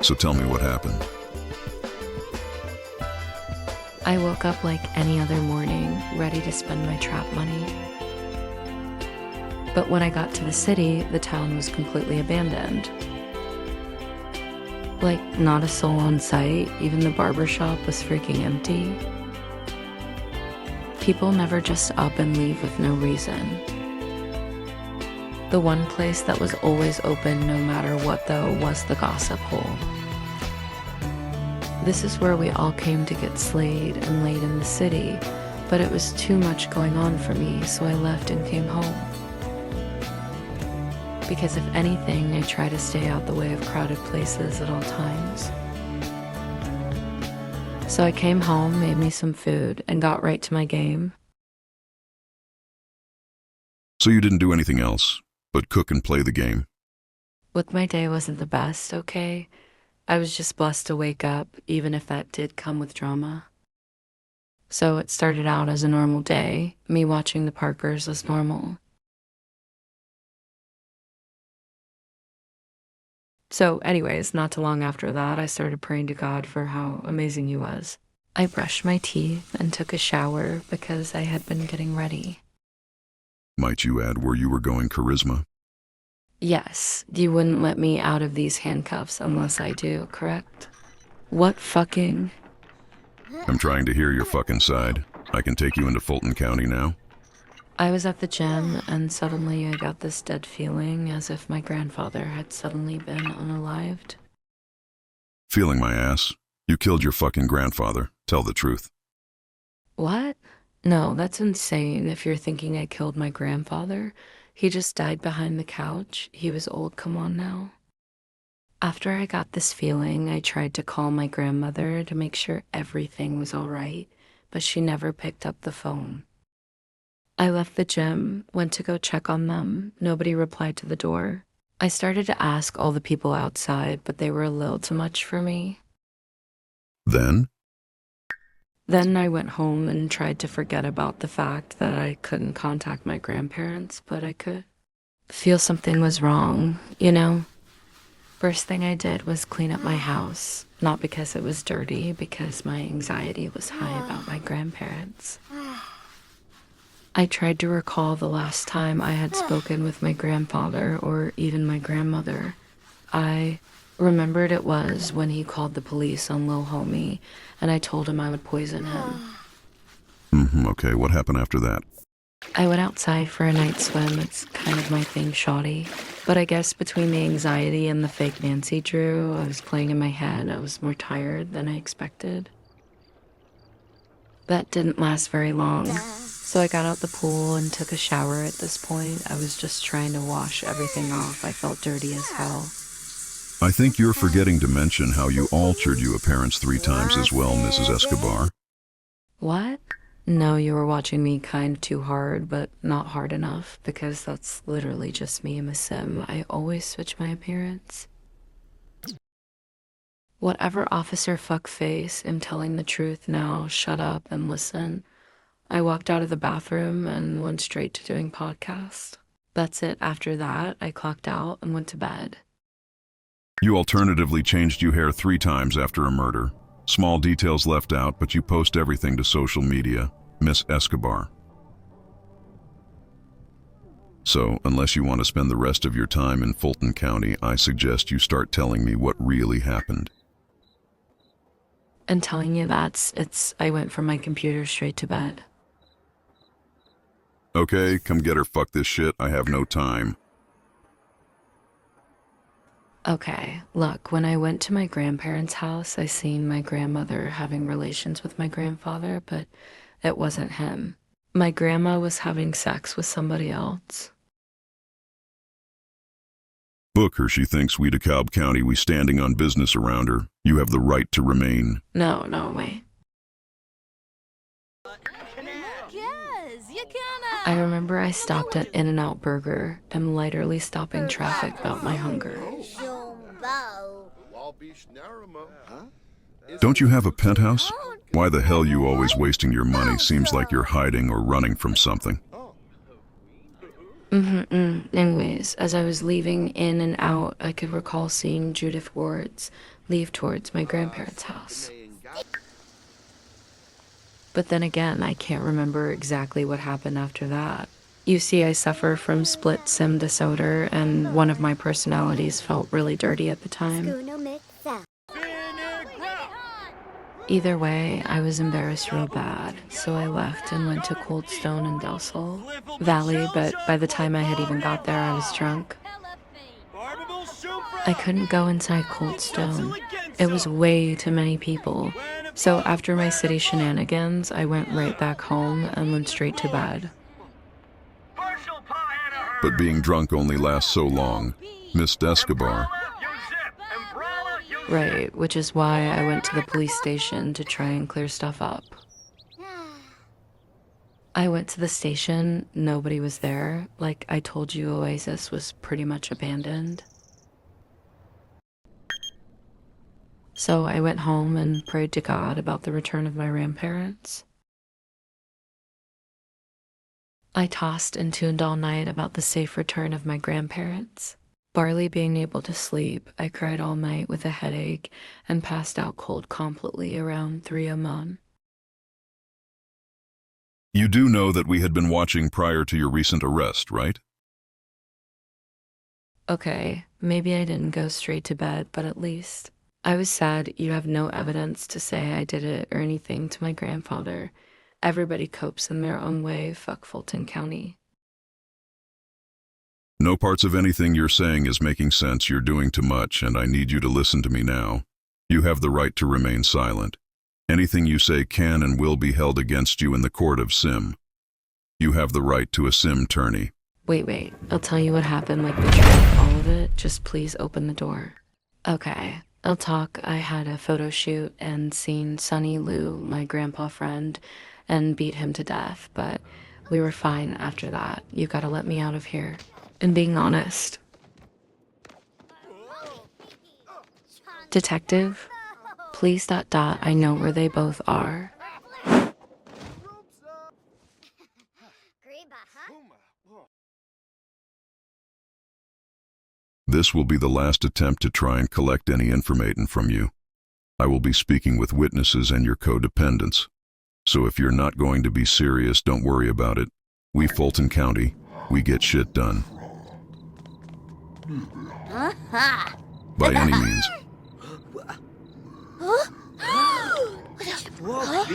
So tell me what happened. I woke up like any other morning, ready to spend my trap money. But when I got to the city, the town was completely abandoned. Like, not a soul on site, even the barber shop was freaking empty. People never just up and leave with no reason. The one place that was always open no matter what, though, was the gossip hole. This is where we all came to get slayed and laid in the city, but it was too much going on for me, so I left and came home. Because if anything, I try to stay out the way of crowded places at all times. So I came home, made me some food, and got right to my game. So you didn't do anything else, but cook and play the game? With my day wasn't the best, okay? I was just blessed to wake up, even if that did come with drama. So it started out as a normal day, me watching the Parkers as normal. So anyways, not too long after that, I started praying to God for how amazing he was. I brushed my teeth and took a shower because I had been getting ready. Might you add where you were going, Karizma? Yes, you wouldn't let me out of these handcuffs unless I do, correct? What fucking? I'm trying to hear your fucking side. I can take you into Fulton County now. I was at the gym and suddenly I got this dead feeling as if my grandfather had suddenly been unalived. Feeling my ass? You killed your fucking grandfather. Tell the truth. What? No, that's insane if you're thinking I killed my grandfather. He just died behind the couch. He was old, come on now. After I got this feeling, I tried to call my grandmother to make sure everything was all right, but she never picked up the phone. I left the gym, went to go check on them. Nobody replied to the door. I started to ask all the people outside, but they were a little too much for me. Then I went home and tried to forget about the fact that I couldn't contact my grandparents, but I could feel something was wrong, you know? First thing I did was clean up my house, not because it was dirty, because my anxiety was high about my grandparents. I tried to recall the last time I had spoken with my grandfather or even my grandmother. I remembered it was when he called the police on Lil Homie, and I told him I would poison him. Okay, what happened after that? I went outside for a night swim. It's kind of my thing, shawty. But I guess between the anxiety and the fake Nancy Drew, I was playing in my head. I was more tired than I expected. That didn't last very long. So I got out the pool and took a shower at this point. I was just trying to wash everything off. I felt dirty as hell. I think you're forgetting to mention how you altered your appearance 3 times as well, Mrs. Escobar. What? No, you were watching me kind of too hard, but not hard enough, because that's literally just me. I'm a sim. I always switch my appearance. Whatever officer fuckface, I'm telling the truth now. Shut up and listen. I walked out of the bathroom and went straight to doing podcast. That's it. After that, I clocked out and went to bed. You alternatively changed your hair 3 times after a murder. Small details left out, but you post everything to social media, Miss Escobar. So, unless you want to spend the rest of your time in Fulton County, I suggest you start telling me what really happened. And telling you I went from my computer straight to bed. Okay, come get her, fuck this shit, I have no time. Okay, look, when I went to my grandparents' house, I seen my grandmother having relations with my grandfather, but it wasn't him. My grandma was having sex with somebody else. Book her, she thinks we DeKalb County, we standing on business around her. You have the right to remain. No, wait. I remember I stopped at In-N-Out Burger. I'm literally stopping traffic about my hunger. Don't you have a penthouse? Why the hell you always wasting your money? Seems like you're hiding or running from something. Anyways, as I was leaving In-N-Out, I could recall seeing Judith Ward's leave towards my grandparents' house. But then again, I can't remember exactly what happened after that. You see, I suffer from split sim disorder, and one of my personalities felt really dirty at the time. Either way, I was embarrassed real bad, so I left and went to Cold Stone in Delsol Valley, but by the time I had even got there, I was drunk. I couldn't go inside Cold Stone. It was way too many people. So after my city shenanigans, I went right back home and went straight to bed. But being drunk only lasts so long. Miss Escobar. Right, which is why I went to the police station to try and clear stuff up. I went to the station, nobody was there. Like I told you, Oasis was pretty much abandoned. So I went home and prayed to God about the return of my grandparents. I tossed and tuned all night about the safe return of my grandparents. Barely being able to sleep, I cried all night with a headache and passed out cold completely around 3 a.m. You do know that we had been watching prior to your recent arrest, right? Okay, maybe I didn't go straight to bed, but at least I was sad you have no evidence to say I did it or anything to my grandfather. Everybody copes in their own way, fuck Fulton County. No parts of anything you're saying is making sense. You're doing too much, and I need you to listen to me now. You have the right to remain silent. Anything you say can and will be held against you in the court of Sim. You have the right to a Sim tourney. Wait, I'll tell you what happened, like the truth, all of it. Just please open the door. Okay, I'll talk. I had a photo shoot and seen Sonny Lou, my grandpa friend, and beat him to death, but we were fine after that. You gotta let me out of here. And being honest. Detective, please ... I know where they both are. This will be the last attempt to try and collect any information from you. I will be speaking with witnesses and your codependents. So if you're not going to be serious, don't worry about it. We Fulton County, we get shit done. By any means. Whoa,